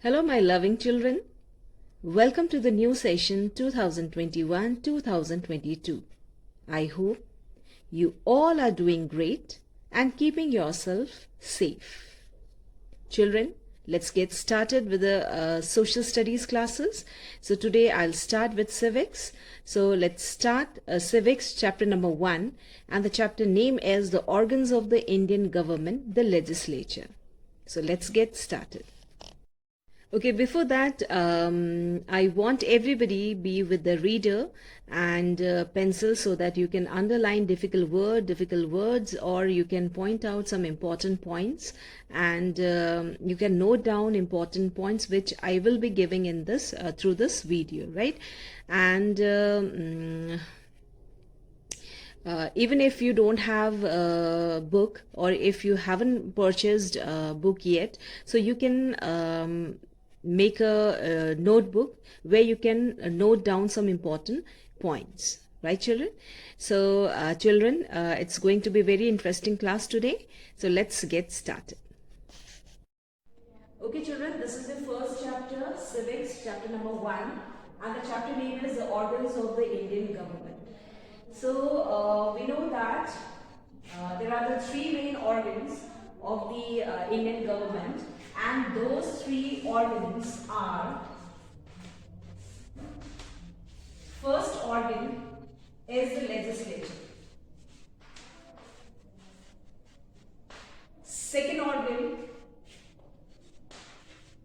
Hello, my loving children. Welcome to the new session 2021-2022. I hope you all are doing great and keeping yourself safe. Children, let's get started with the social studies classes. So today I'll start with civics. So let's start civics chapter number 1, and the chapter name is the organs of the Indian government, the legislature. So let's get started. Okay, before that, I want everybody be with the reader and pencil so that you can underline difficult words, or you can point out some important points, and you can note down important points which I will be giving in this through this video, right? And even if you don't have a book, or if you haven't purchased a book yet, so you can make a notebook where you can note down some important points, right children? So children, it's going to be a very interesting class today, so let's get started. Okay children, this is the first chapter, civics, chapter number 1, and the chapter name is the organs of the Indian government. So we know that there are the three main organs of the Indian government, and those three organs are: first organ is the legislature, second organ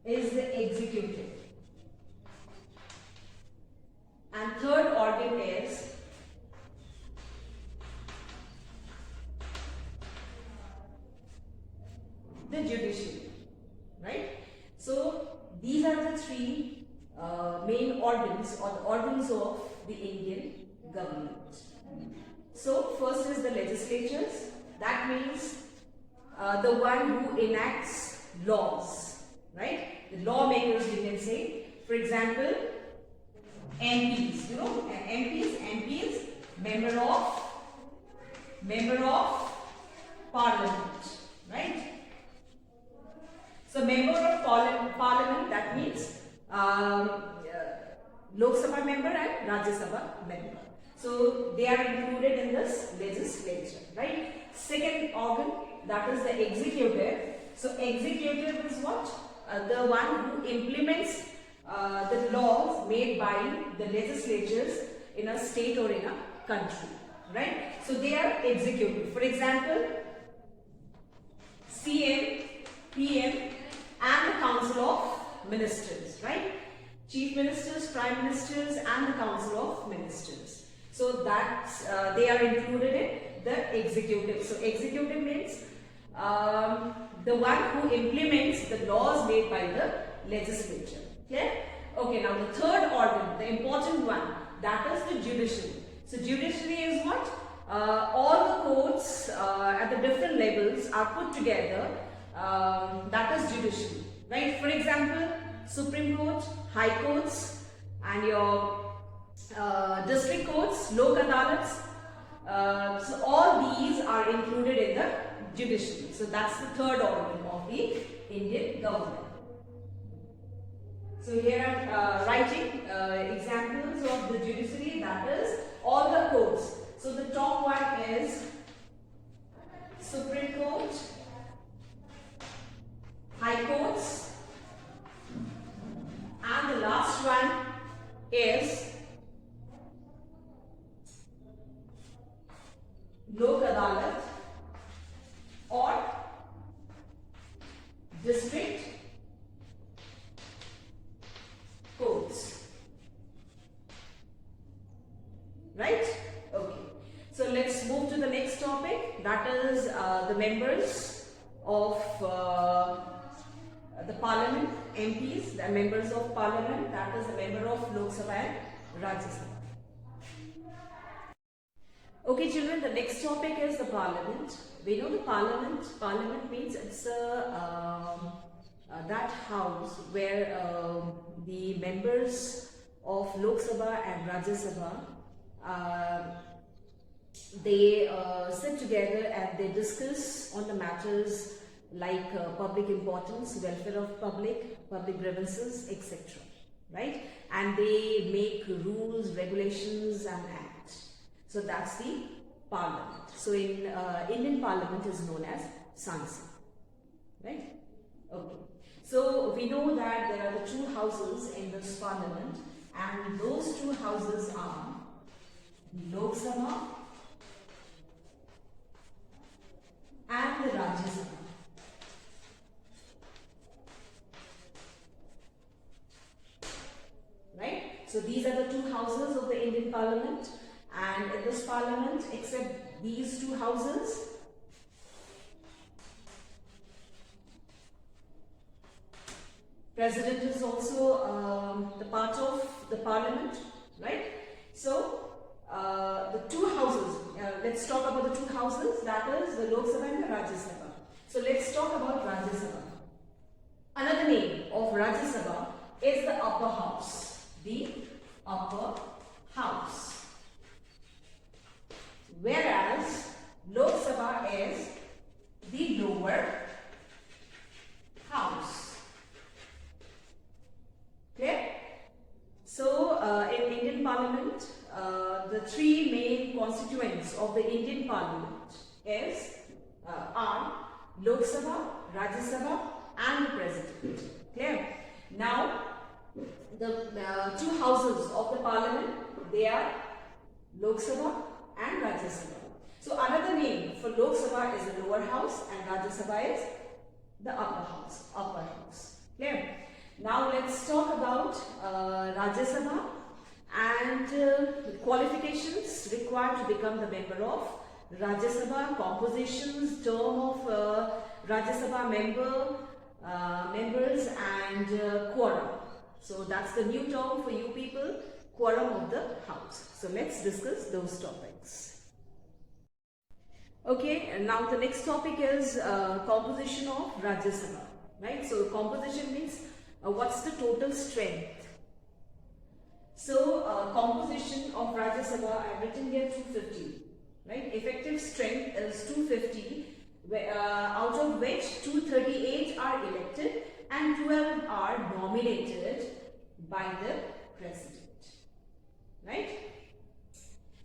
is the executive, and third organ is the judiciary, right? So these are the three main organs, or the organs of the Indian government. So first is the legislatures. That means the one who enacts laws, right? The lawmakers, you can say. For example, MPs, you know, MPs, member of parliament, right? So member of parliament, that means Lok Sabha member and Rajya Sabha member. So they are included in this legislature, right? Second organ, that is the executive. So executive is what? The one who implements the laws made by the legislatures in a state or in a country, right? So they are executive. For example, CM, PM, and the Council of Ministers, right? Chief Ministers, Prime Ministers, and the Council of Ministers. So that's they are included in the executive. So executive means the one who implements the laws made by the legislature. Clear? Okay, now the third organ, the important one, that is the judiciary. So judiciary is what? All the courts at the different levels are put together. That is judiciary, right? For example, Supreme Court, High Courts, and your district courts, Lok Adalats. So all these are included in the judiciary. So that's the third organ of the Indian government. So here I'm writing examples of the judiciary, that is all the courts. So the top one is Supreme Court, High Courts, and the last one is Lok Adalat or district courts, right? Okay, so let's move to the next topic, that is the members of the parliament, MPs, the members of parliament, that is the member of Lok Sabha and Rajya Sabha. Okay children, the next topic is the parliament. We know the parliament means it's that house where the members of Lok Sabha and Rajya Sabha they sit together and they discuss on the matters like public importance, welfare of public grievances, etc. Right? And they make rules, regulations, and acts. So that's the parliament. So in Indian parliament is known as Sansad. Right? Okay. So we know that there are the two houses in this parliament, and those two houses are Lok Sabha and the Rajya Sabha. Right? So these are the two houses of the Indian parliament, and in this parliament, except these two houses, President is also the part of the parliament, right? So the two houses, let's talk about the two houses, that is the Lok Sabha and the Rajya Sabha. So let's talk about Rajya Sabha. Another name of Rajya Sabha is the upper house, the upper house. Whereas Lok Sabha is the lower house. Clear? So in Indian Parliament, the three main constituents of the Indian Parliament are Lok Sabha, Rajya Sabha, and the President. Clear? Now, the two houses of the Parliament, they are Lok Sabha and Rajya Sabha. So another name for Lok Sabha is the lower house, and Rajya Sabha is the upper house. Clear? Now let's talk about Rajya Sabha and qualifications required to become the member of Rajya Sabha, compositions, term of Rajya Sabha members, and quorum. So that's the new term for you people, quorum of the house. So let's discuss those topics. Okay, and now the next topic is composition of Rajya Sabha. Right? So composition means what's the total strength? So composition of Rajya Sabha, I've written here 250. Right? Effective strength is 250, out of which 238 are elected and 12 are nominated by the president. Right?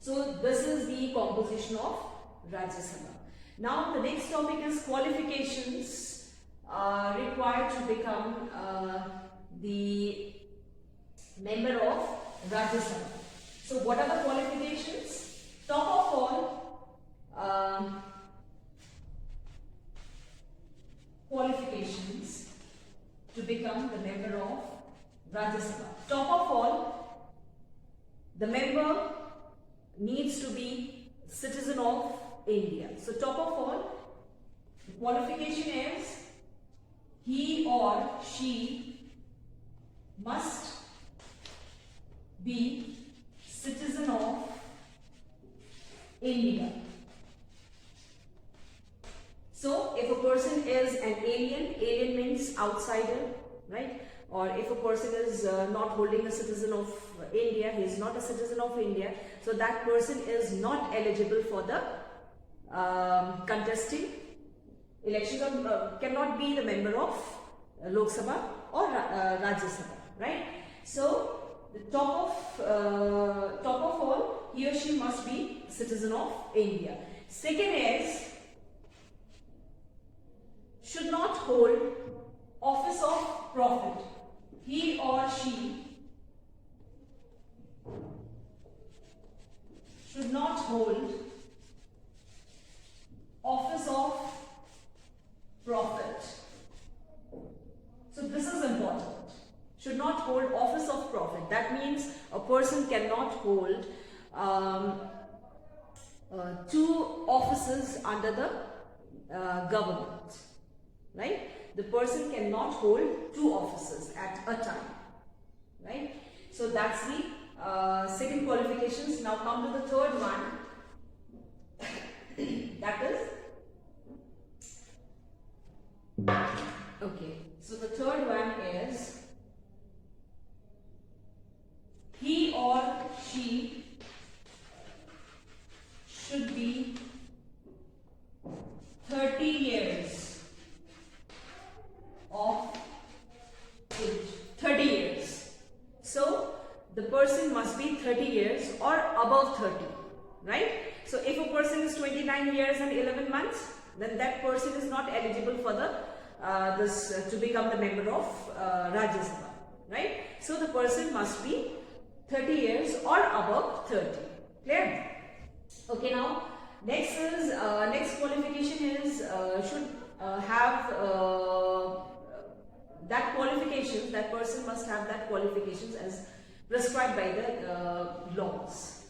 So this is the composition of Rajya Sabha. Now the next topic is qualifications required to become the member of Rajya Sabha. So what are the qualifications? Top of all, qualifications to become the member of Rajya Sabha. Top of all, the member needs to be citizen of India. So top of all, the qualification is he or she must be citizen of India. So if a person is an alien means outsider, right? Or if a person is not holding a citizen of India, he is not a citizen of India, so that person is not eligible for the contesting elections, or cannot be the member of Lok Sabha or Rajya Sabha, right? So the top of all, he or she must be citizen of India. Second is, should not hold office of profit. He or she should not hold office of profit. So this is important. Should not hold office of profit. That means a person cannot hold two offices under the government. Right? The person cannot hold two offices at a time. Right? So that's the second qualifications. Now come to the third one. That is, okay, so the third one is, he or she should be 30 years person must be 30 years or above 30, right? So if a person is 29 years and 11 months, then that person is not eligible for the to become the member of Rajya Sabha, right? So the person must be 30 years or above 30. Clear? Okay, now next is next qualification is should have that qualifications, that person must have that qualifications as prescribed by the laws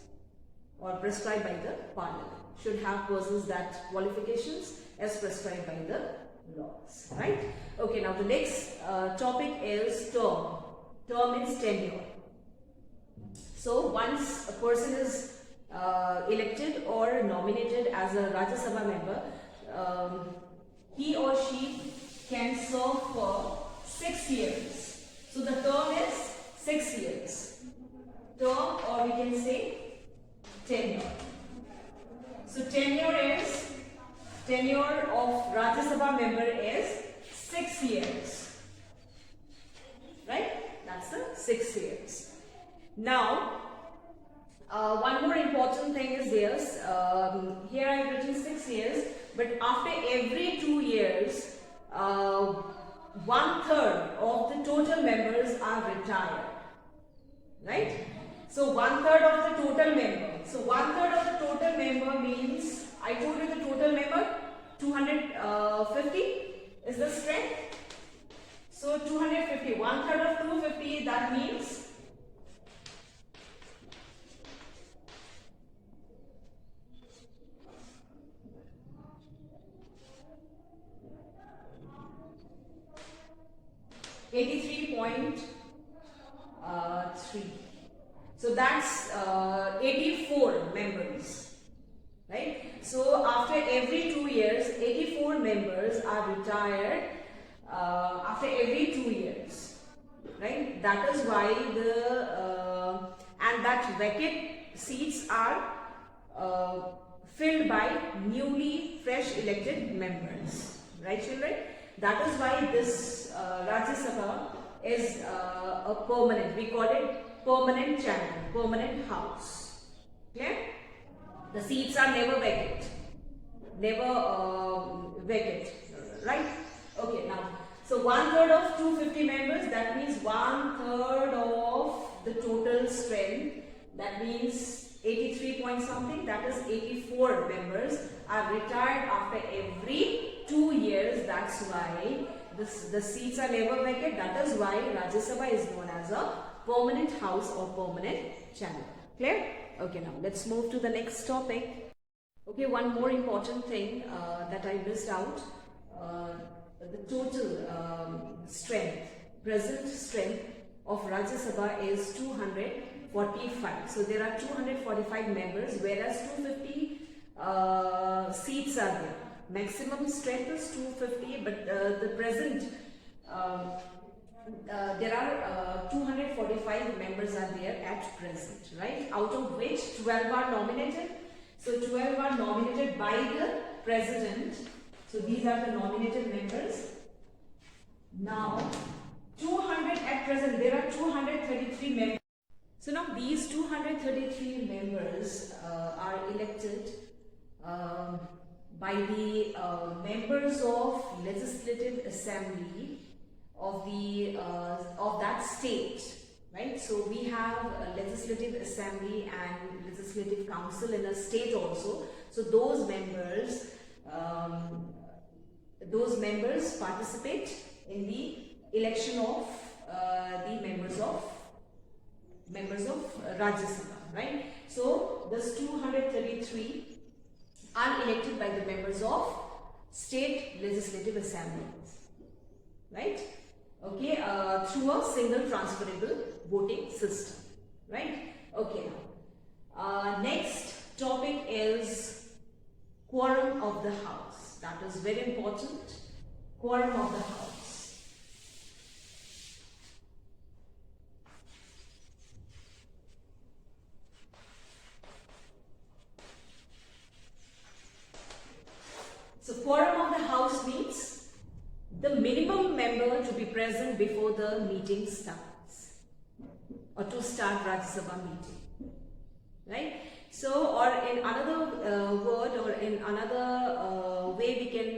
or prescribed by the parliament. Should have persons that qualifications as prescribed by the laws, right? Okay, now the next topic is term. Term means tenure. So once a person is elected or nominated as a Rajya Sabha member, he or she can serve for 6 years. So the term is 6 years. Term, or we can say tenure. So tenure of Rajya Sabha member is 6 years. Right? That's the 6 years. Now, one more important thing is this. Here I have written 6 years, but after every 2 years, 1/3 of the total members are retired. Right? So 1/3 of the total member. So 1/3 of the total member means, I told you the total member 250 is the strength. So 250, 1/3 of 250, that means 83.3. So that's 84 members, right? So after every 2 years, 84 members are retired after every 2 years, right? That is why and that vacant seats are filled by newly fresh elected members, right, children? That is why this Rajya Sabha is a permanent, we call it permanent chamber, permanent house. Clear? The seats are never vacant, right? Okay, now, so 1/3 of 250 members, that means 1/3 of the total strength, that means 83 point something, that is 84 members are retired after every 2 years. That's why the seats are never vacant. That is why Rajya Sabha is known as a permanent house or permanent chamber. Clear? Okay, now let's move to the next topic. Okay, one more important thing that I missed out. The total strength, present strength of Rajya Sabha is 245. So there are 245 members, whereas 250 seats are there. Maximum strength is 250, but the present there are 245 members are there at present, right? Out of which 12 are nominated. So 12 are nominated by the president. So these are the nominated members. Now 200 at present, there are 233 members. So now these 233 members are elected by the members of Legislative Assembly of the of that state, right? So we have a Legislative Assembly and Legislative Council in a state also. So those members participate in the election of the members of Rajya Sabha, right? So this 233 are elected by the members of state legislative assemblies, right? Okay, through a single transferable voting system, right? Okay, now next topic is quorum of the house. That is very important. Quorum of the house. So quorum of the house means the minimum member to be present before the meeting starts. or to start Rajya Sabha meeting, right? So, or in another word, or in another way, we can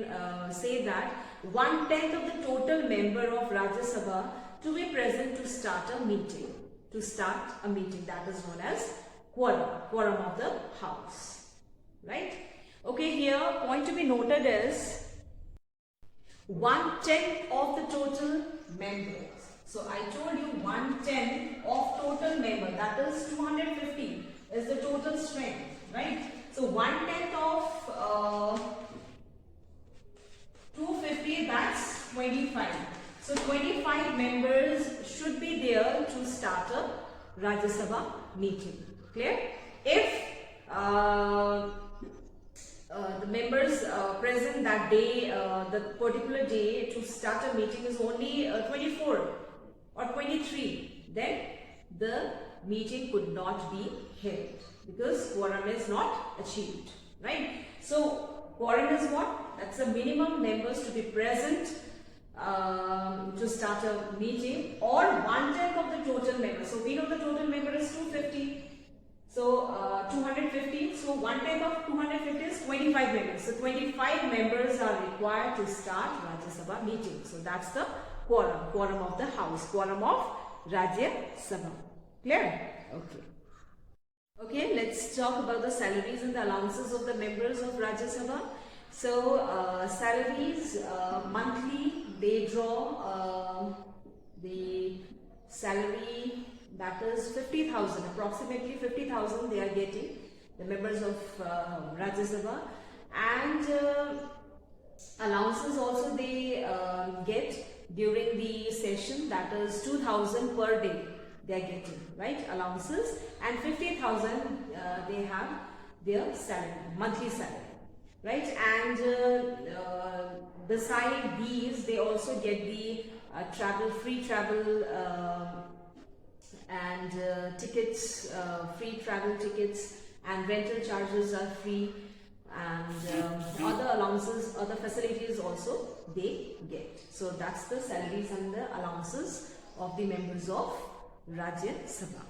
say that 1/10 of the total member of Rajya Sabha to be present to start a meeting. To start a meeting, that is known as quorum of the house, right? Okay, here point to be noted is 1/10 of the total members. So I told you 1/10 of total member, that is 250 is the total strength, right? So 1/10 of 250, that's 25. So 25 members should be there to start a Rajya Sabha meeting. Clear? If the members present that day, the particular day to start a meeting is only 24 or 23, then the meeting could not be held because quorum is not achieved, right? So quorum is what? That's the minimum members to be present to start a meeting, or 1/10 of the total members. So we know the total member is 250. So 250. So 1/10 of 250 is 25 members. So 25 members are required to start Rajya Sabha meeting. So that's the quorum of the house, quorum of Rajya Sabha. Clear? Okay. Okay, let's talk about the salaries and the allowances of the members of Rajya Sabha. So salaries monthly, they draw the salary, that is 50,000, approximately 50,000 they are getting, the members of Rajya Sabha, and allowances also they get during the session, that is 2,000 per day they are getting, right, allowances, and 50,000 they have their salary, monthly salary. Right, and beside these, they also get the free travel and tickets, free travel tickets, and rental charges are free, and other allowances, other facilities also they get. So that's the salaries and the allowances of the members of Rajya Sabha.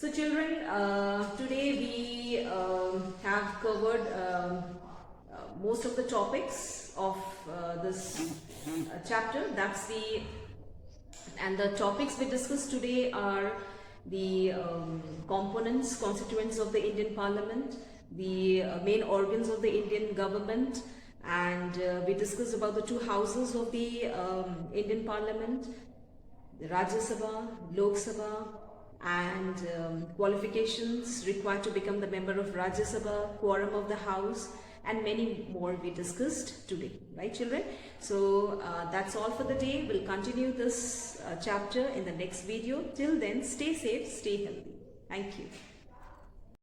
So children, today we have covered most of the topics of this chapter. And the topics we discussed today are the constituents of the Indian Parliament, the main organs of the Indian government, and we discussed about the two houses of the Indian Parliament, the Rajya Sabha, Lok Sabha, and qualifications required to become the member of Rajya Sabha, quorum of the house, and many more we discussed today, right children? So that's all for the day. We'll continue this chapter in the next video. Till then, stay safe, stay healthy. Thank you.